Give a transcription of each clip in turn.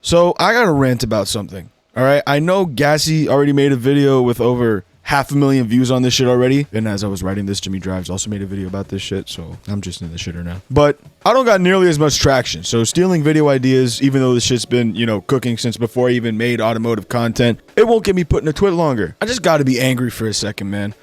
So I got to rant about something. All right. I know Gassy already made a video with over 500,000 views on this shit already. And as I was writing this, Jimmy Drives also made a video about this shit. So I'm just in the shitter now. But I don't got nearly as much traction. So stealing video ideas, even though this shit's been, cooking since before I even made automotive content, it won't get me put in a twit longer. I just got to be angry for a second, man.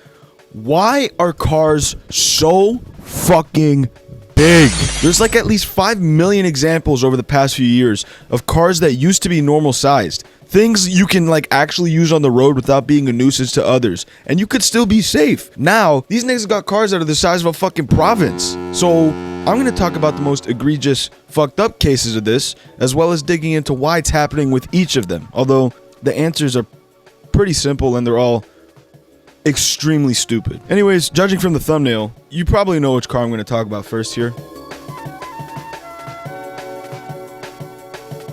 Why are cars so fucking big? There's like at least 5 million examples over the past few years of cars that used to be normal sized. Things you can like actually use on the road without being a nuisance to others. And you could still be safe. Now, these niggas got cars that are the size of a fucking province. So I'm going to talk about the most egregious, fucked up cases of this, as well as digging into why it's happening with each of them. Although the answers are pretty simple and they're all extremely stupid. Anyways, judging from the thumbnail, you probably know which car I'm going to talk about first here.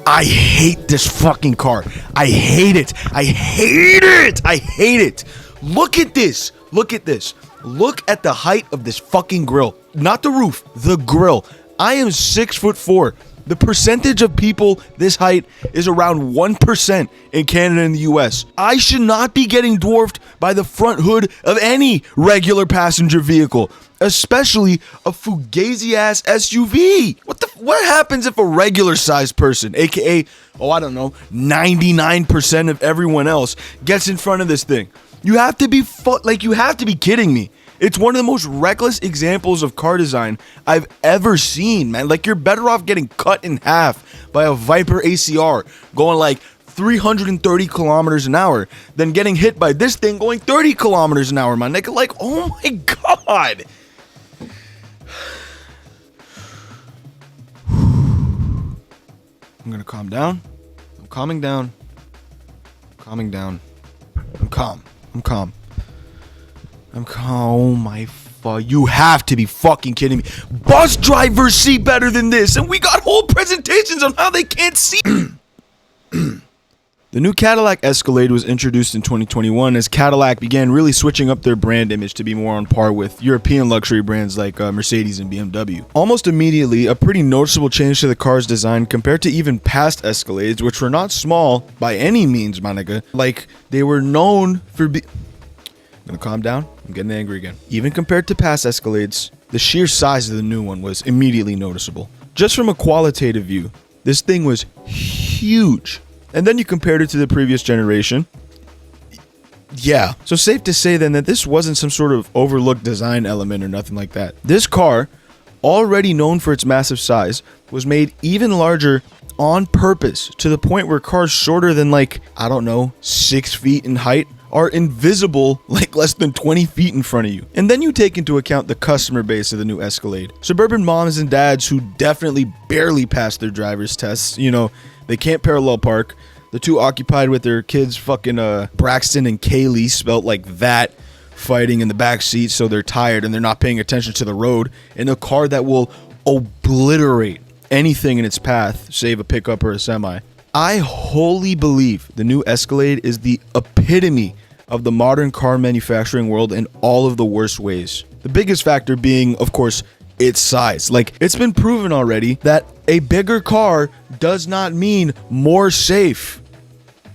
I hate this fucking car. I hate it. I hate it. I hate it. Look at this. Look at this. Look at the height of this fucking grill. Not the roof, the grill. I am 6'4". The percentage of people this height is around 1% in Canada and the US. I should not be getting dwarfed by the front hood of any regular passenger vehicle, especially a fugazi-ass SUV. What happens if a regular sized person, aka, 99% of everyone else, gets in front of this thing? You have to be kidding me. It's one of the most reckless examples of car design I've ever seen, man. Like, you're better off getting cut in half by a Viper ACR going like 330 kilometers an hour than getting hit by this thing going 30 kilometers an hour, my nigga. Like, oh my God. I'm gonna calm down. I'm calming down. Calming down. I'm calm. Oh my fuck. You have to be fucking kidding me. Bus drivers see better than this, and we got whole presentations on how they can't see. The new Cadillac Escalade was introduced in 2021 as Cadillac began really switching up their brand image to be more on par with European luxury brands like Mercedes and BMW. Almost immediately, a pretty noticeable change to the car's design compared to even past Escalades, which were not small by any means, my nigga. Like, they were known for I'm gonna calm down. I'm getting angry again. Even compared to past Escalades, the sheer size of the new one was immediately noticeable. Just from a qualitative view, this thing was huge. And then you compared it to the previous generation. Yeah. So safe to say then that this wasn't some sort of overlooked design element or nothing like that. This car, already known for its massive size, was made even larger on purpose to the point where cars shorter than 6 feet in height are invisible like less than 20 feet in front of you. And then you take into account the customer base of the new Escalade. Suburban moms and dads who definitely barely passed their driver's tests. They can't parallel park. The two occupied with their kids, fucking Braxton and Kaylee, spelt like that, fighting in the back seat, so they're tired and they're not paying attention to the road in a car that will obliterate anything in its path, save a pickup or a semi. I wholly believe the new Escalade is the epitome of the modern car manufacturing world in all of the worst ways. The biggest factor being, of course, its size. Like, it's been proven already that a bigger car does not mean more safe.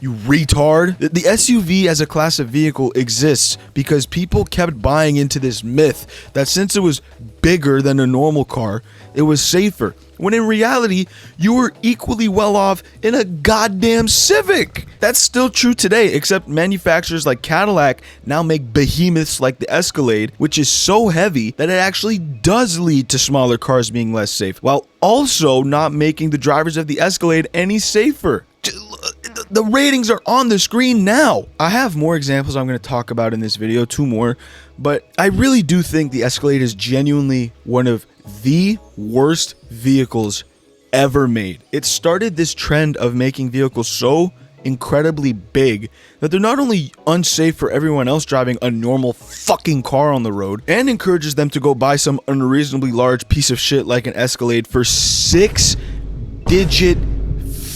You retard. The SUV as a class of vehicle exists because people kept buying into this myth that since it was bigger than a normal car, it was safer. When in reality, you were equally well off in a goddamn Civic. That's still true today, except manufacturers like Cadillac now make behemoths like the Escalade, which is so heavy that it actually does lead to smaller cars being less safe, while also not making the drivers of the Escalade any safer. The ratings are on the screen now. I have more examples I'm going to talk about in this video, 2 more, but I really do think the Escalade is genuinely one of the worst vehicles ever made. It started this trend of making vehicles so incredibly big that they're not only unsafe for everyone else driving a normal fucking car on the road, and encourages them to go buy some unreasonably large piece of shit like an Escalade for 6-digit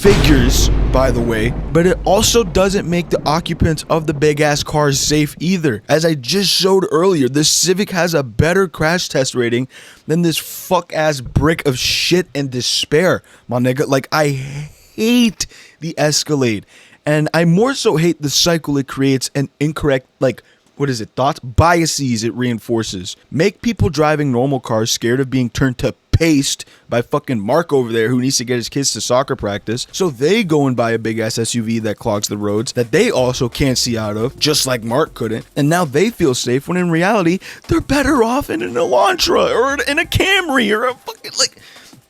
figures, by the way, but it also doesn't make the occupants of the big ass cars safe either. As I just showed earlier, this Civic has a better crash test rating than this fuck ass brick of shit and despair, my nigga. Like, I hate the Escalade. And I more so hate the cycle it creates and incorrect, like, what is it, thoughts? Biases it reinforces. Make people driving normal cars scared of being turned to paste by fucking Mark over there who needs to get his kids to soccer practice. So they go and buy a big ass SUV that clogs the roads that they also can't see out of, just like Mark couldn't. And now they feel safe when in reality, they're better off in an Elantra or in a Camry or a fucking, like,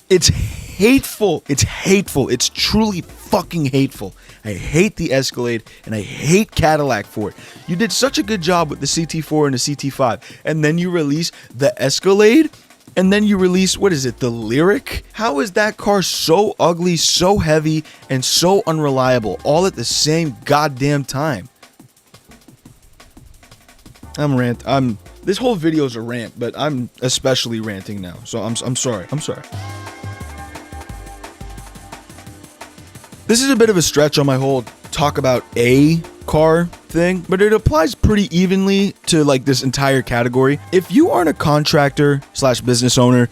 it's hateful. It's hateful. It's truly fucking hateful. I hate the Escalade and I hate Cadillac for it. You did such a good job with the CT4 and the CT5, and then you release the Escalade, and then you release, what is it, the Lyriq? How is that car so ugly, so heavy, and so unreliable all at the same goddamn time? This whole video is a rant, but I'm especially ranting now, so I'm sorry. I'm sorry. This is a bit of a stretch on my whole talk about a car thing, but it applies pretty evenly to like this entire category. If you aren't a contractor / business owner,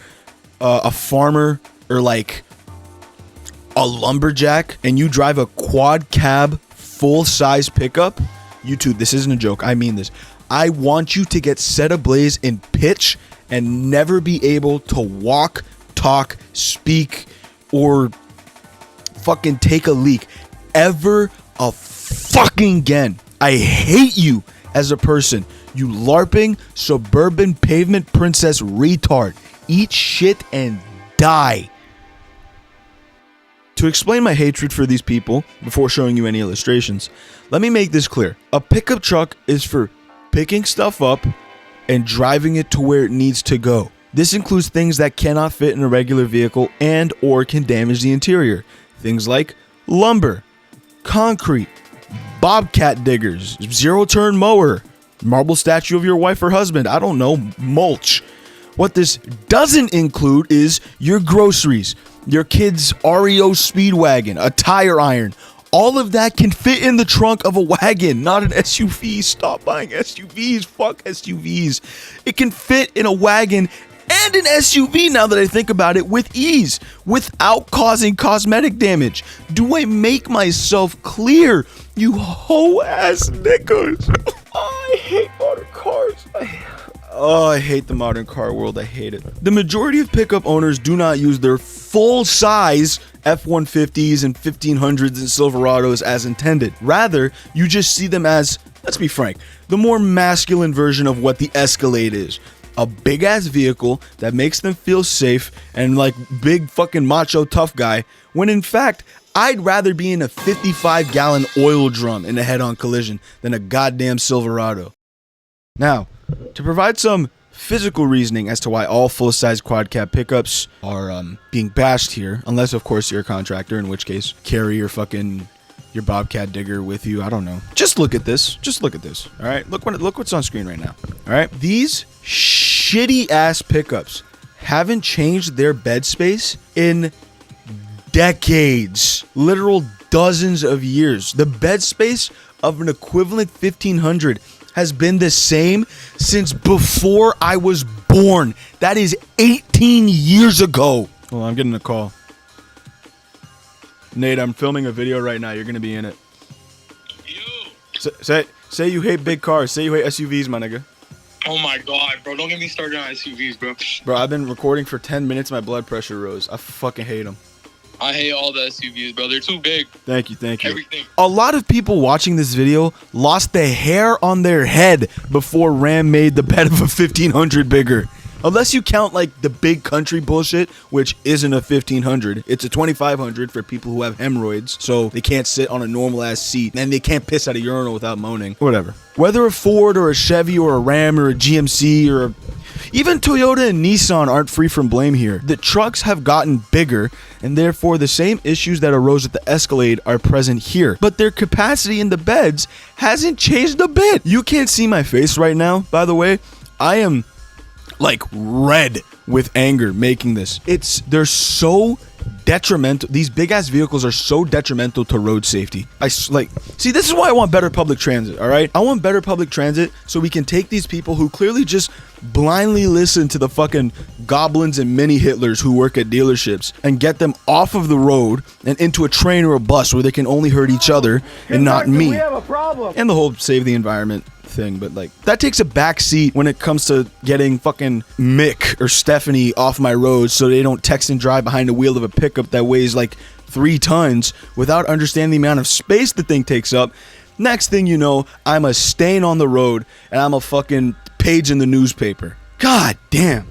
a farmer, or like a lumberjack, and you drive a quad cab full size pickup, YouTube, this isn't a joke, I mean this. I want you to get set ablaze in pitch and never be able to walk, talk, speak, or fucking take a leak ever a fucking again. I hate you as a person, you LARPing suburban pavement princess retard. Eat shit and die. To explain my hatred for these people before showing you any illustrations, let me make this clear. A pickup truck is for picking stuff up and driving it to where it needs to go. This includes things that cannot fit in a regular vehicle and or can damage the interior. Things like lumber, concrete, bobcat diggers, zero-turn mower, marble statue of your wife or husband, I don't know, mulch. What this doesn't include is your groceries, your kid's REO Speedwagon, a tire iron. All of that can fit in the trunk of a wagon, not an SUV. Stop buying SUVs. Fuck SUVs. It can fit in a wagon and an SUV, now that I think about it, with ease, without causing cosmetic damage. Do I make myself clear, you hoe-ass niggas? I hate modern cars. I hate the modern car world. I hate it. The majority of pickup owners do not use their full-size F-150s and 1500s and Silverados as intended. Rather, you just see them as, let's be frank, the more masculine version of what the Escalade is. A big ass vehicle that makes them feel safe and like big fucking macho tough guy, when in fact I'd rather be in a 55-gallon oil drum in a head-on collision than a goddamn Silverado. Now, to provide some physical reasoning as to why all full-size quad cab pickups are being bashed here, unless of course you're a contractor, in which case carry your bobcat digger with you. I don't know. Just look at this. Just look at this. All right. Look what's on screen right now. All right. These shitty ass pickups haven't changed their bed space in decades. Literal dozens of years. The bed space of an equivalent 1500 has been the same since before I was born. That is 18 years ago. Well, I'm getting a call. Nate, I'm filming a video right now. You're gonna be in it. Say you hate big cars. Say you hate SUVs, my nigga. Oh my god, bro. Don't get me started on SUVs, bro. Bro, I've been recording for 10 minutes. My blood pressure rose. I fucking hate them. I hate all the SUVs, bro. They're too big. Thank you. Everything. A lot of people watching this video lost the hair on their head before Ram made the bed of a 1500 bigger. Unless you count like the big country bullshit, which isn't a 1500. It's a 2500 for people who have hemorrhoids, so they can't sit on a normal ass seat and they can't piss at a urinal without moaning. Whatever. Whether a Ford or a Chevy or a Ram or a GMC or even Toyota and Nissan aren't free from blame here. The trucks have gotten bigger, and therefore the same issues that arose at the Escalade are present here. But their capacity in the beds hasn't changed a bit. You can't see my face right now, by the way. I am like red with anger making this. They're so detrimental. These big ass vehicles are so detrimental to road safety. See, this is why I want better public transit. All right, I want better public transit so we can take these people who clearly just blindly listen to the fucking goblins and mini Hitlers who work at dealerships and get them off of the road and into a train or a bus where they can only hurt each other and not me. We have a problem. And the whole save the environment thing, but like that takes a back seat when it comes to getting fucking Mick or Stephanie off my road so they don't text and drive behind the wheel of a pickup that weighs like 3 tons without understanding the amount of space the thing takes up. Next thing you know, I'm a stain on the road and I'm a fucking page in the newspaper. God damn.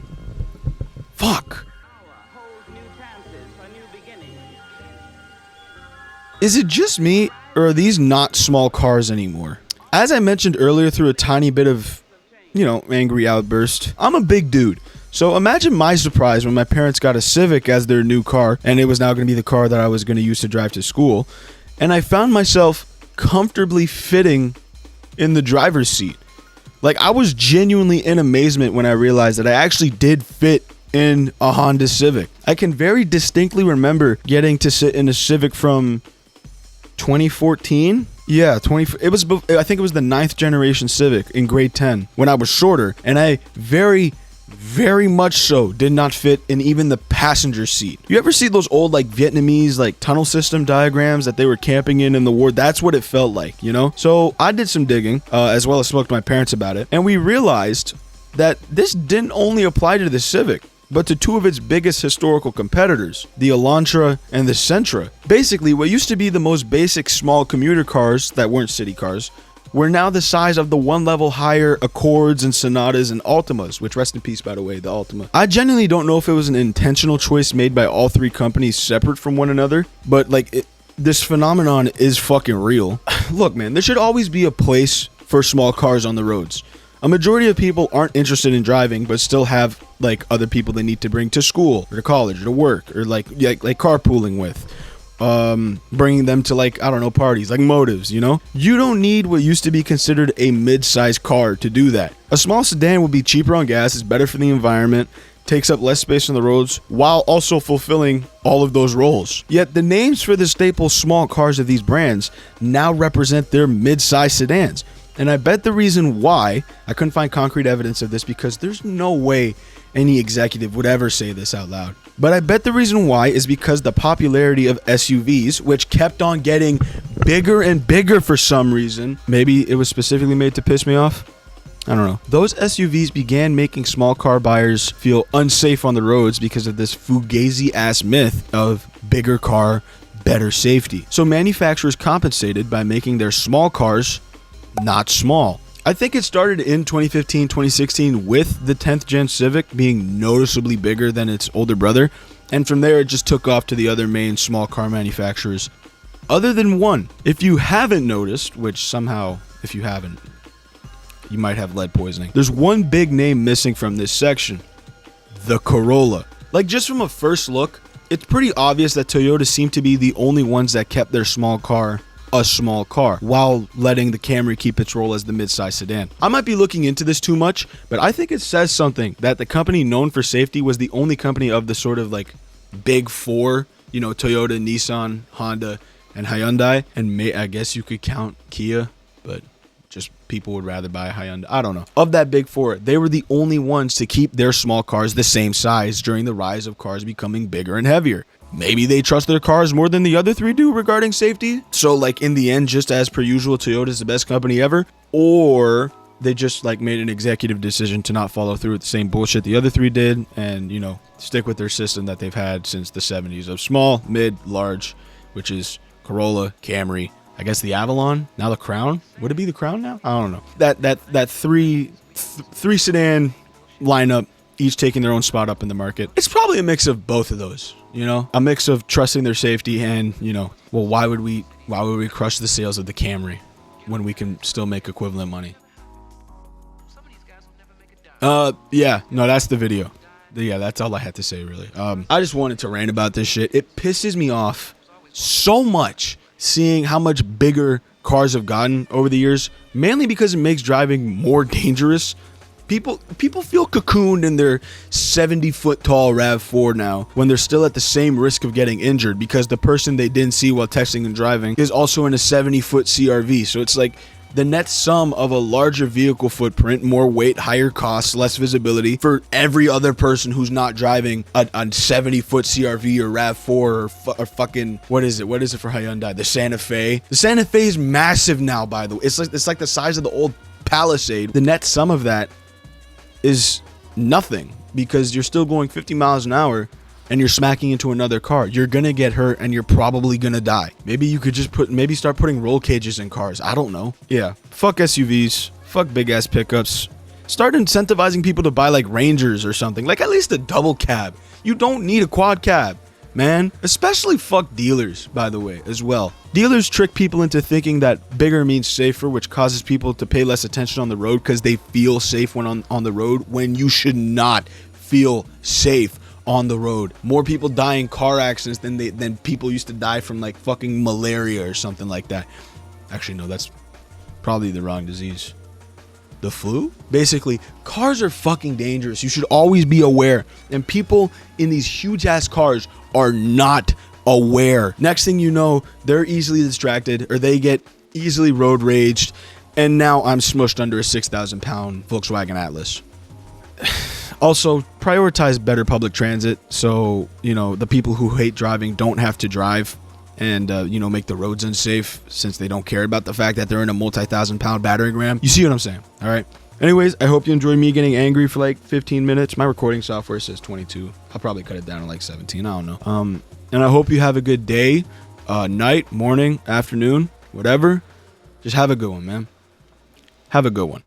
Fuck. Is it just me, or are these not small cars anymore? As I mentioned earlier through a tiny bit of, angry outburst, I'm a big dude. So imagine my surprise when my parents got a Civic as their new car, and it was now going to be the car that I was going to use to drive to school. And I found myself comfortably fitting in the driver's seat. Like, I was genuinely in amazement when I realized that I actually did fit in a Honda Civic. I can very distinctly remember getting to sit in a Civic from 2014. Yeah, I think it was the 9th generation Civic in grade 10 when I was shorter, and I very, very much so did not fit in even the passenger seat. You ever see those old like Vietnamese like tunnel system diagrams that they were camping in the war? That's what it felt like, So I did some digging, as well as spoke to my parents about it, and we realized that this didn't only apply to the Civic, but to 2 of its biggest historical competitors, the Elantra and the Sentra. Basically, what used to be the most basic small commuter cars that weren't city cars were now the size of the 1 level higher Accords and Sonatas and Altimas, which, rest in peace, by the way, the Altima. I genuinely don't know if it was an intentional choice made by all 3 companies separate from one another, but this phenomenon is fucking real. Look, man, there should always be a place for small cars on the roads. A majority of people aren't interested in driving, but still have like other people they need to bring to school or to college or to work, or like carpooling with, bringing them to parties like motives. You don't need what used to be considered a mid-sized car to do that. A small sedan would be cheaper on gas, is better for the environment, takes up less space on the roads, while also fulfilling all of those roles. Yet the names for the staple small cars of these brands now represent their mid-sized sedans. And I bet the reason why, I couldn't find concrete evidence of this because there's no way any executive would ever say this out loud, but I bet the reason why is because the popularity of SUVs, which kept on getting bigger and bigger for some reason. Maybe it was specifically made to piss me off. I don't know. Those SUVs began making small car buyers feel unsafe on the roads because of this fugazi-ass myth of bigger car, better safety. So manufacturers compensated by making their small cars not small. I think it started in 2015, 2016 with the 10th gen Civic being noticeably bigger than its older brother, and from there it just took off to the other main small car manufacturers. Other than one, if you haven't noticed, which somehow, if you haven't, you might have lead poisoning. There's one big name missing from this section, the Corolla. Like, just from a first look, it's pretty obvious that Toyota seemed to be the only ones that kept their small car a small car while letting the Camry keep its role as the mid-size sedan. I might be looking into this too much, but I think it says something that the company known for safety was the only company of the sort of like big 4, Toyota, Nissan, Honda, and Hyundai, and I guess you could count Kia, but just people would rather buy a Hyundai. I don't know. Of that big 4, they were the only ones to keep their small cars the same size during the rise of cars becoming bigger and heavier. Maybe they trust their cars more than the other 3 do regarding safety. So like in the end, just as per usual, Toyota's the best company ever. Or they just like made an executive decision to not follow through with the same bullshit the other 3 did. And, stick with their system that they've had since the 70s of small, mid, large, which is Corolla, Camry, I guess the Avalon, now the Crown. Would it be the Crown now? I don't know. That three sedan lineup, each taking their own spot up in the market. It's probably a mix of both of those. A mix of trusting their safety and, well, why would we crush the sales of the Camry when we can still make equivalent money? Yeah, no, that's the video. Yeah, that's all I had to say, really. I just wanted to rant about this shit. It pisses me off so much seeing how much bigger cars have gotten over the years, mainly because it makes driving more dangerous. People feel cocooned in their 70-foot tall RAV4 now when they're still at the same risk of getting injured because the person they didn't see while texting and driving is also in a 70-foot CRV. So it's like the net sum of a larger vehicle footprint, more weight, higher costs, less visibility for every other person who's not driving a 70-foot CRV or RAV4 or fucking, what is it? What is it for Hyundai? The Santa Fe. The Santa Fe is massive now, by the way. It's like the size of the old Palisade. The net sum of that is nothing because you're still going 50 miles an hour and you're smacking into another car. You're gonna get hurt and you're probably gonna die. Maybe you could just start putting roll cages in cars. I don't know. Yeah, fuck SUVs, fuck big ass pickups. Start incentivizing people to buy like Rangers or something, like at least a double cab. You don't need a quad cab, man. Especially fuck dealers, by the way, as well. Dealers trick people into thinking that bigger means safer, which causes people to pay less attention on the road because they feel safe when on the road, when you should not feel safe on the road. More people die in car accidents than people used to die from like fucking malaria or something like that. Actually, no, that's probably the wrong disease. The flu? Basically, cars are fucking dangerous. You should always be aware. And people in these huge ass cars are not aware. Next thing you know, they're easily distracted or they get easily road raged. And now I'm smushed under a 6,000 pound Volkswagen Atlas. Also, prioritize better public transit so, you know, the people who hate driving don't have to drive and, you know, make the roads unsafe since they don't care about the fact that they're in a multi-thousand pound battering ram. You see what I'm saying? All right. Anyways, I hope you enjoyed me getting angry for like 15 minutes. My recording software says 22. I'll probably cut it down to like 17. I don't know. And I hope you have a good day, night, morning, afternoon, whatever. Just have a good one, man. Have a good one.